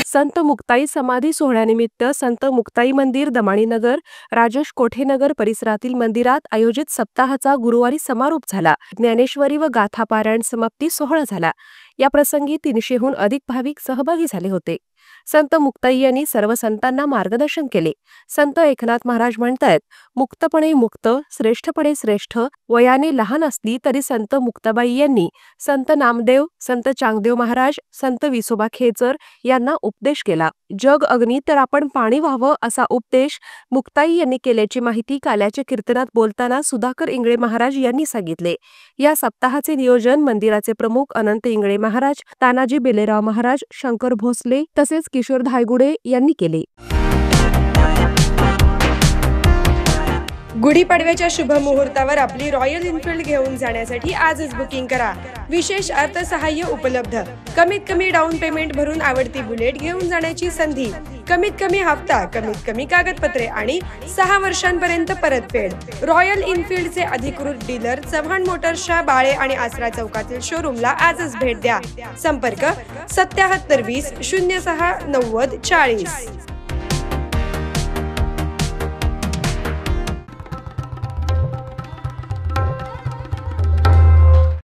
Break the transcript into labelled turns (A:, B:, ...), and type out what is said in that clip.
A: संत मुक्ताई समाधी सोहळ्यानिमित्त संत मुक्ताई मंदिर दमाणीनगर राजेश कोठेनगर परिसरातील मंदिरात आयोजित सप्ताहाचा गुरुवारी समारोप झाला। ज्ञानेश्वरी व गाथा पारायण समाप्ती सोहळा झाला। या प्रसंगी 300हून अधिक भाविक सहभागी झाले होते। संत मुक्ताई यांनी सर्व संतांना मार्गदर्शन केले। संत एकनाथ महाराज म्हणतात, मुक्तपणे मुक्त, श्रेष्ठपणे श्रेष्ठ। वयाने लहान असली तरी संत मुक्ताबाई यांनी संत नामदेव, संत चांगदेव महाराज, संत विसोबा खेचर यांना उपदेश केला। जग अग्नी तर आपण पाणी व्हावं असा उपदेश मुक्ताई यांनी केल्याची माहिती काल्याच्या कीर्तनात बोलताना सुधाकर इंगळे महाराज यांनी सांगितले। या सप्ताहाचे नियोजन मंदिराचे प्रमुख अनंत इंगळे महाराज, तानाजी बेलेराव महाराज, शंकर भोसले तसेच किशोर धायगुडे यांनी केले।
B: गुढीपाडव्याच्या शुभ मुहूर्तावर आपली रॉयल एनफील्ड घेऊन जाण्यासाठी आजच बुकिंग करा। विशेष अर्थसहाय्य उपलब्ध। कमीत कमी डाऊन पेमेंट भरून आवडती बुलेट घेऊन जाण्याची संधी। कमीत कमी हप्ता, कमीत कमी कागदपत्रे आणि 6 वर्षांपर्यंत परतफेड। रॉयल एनफील्डचे अधिकृत डीलर चव्हाण मोटर्सच्या बाळे आणि आसरा चौकातील शोरूमला आजच भेट द्या। संपर्क 77 20 06 90 40।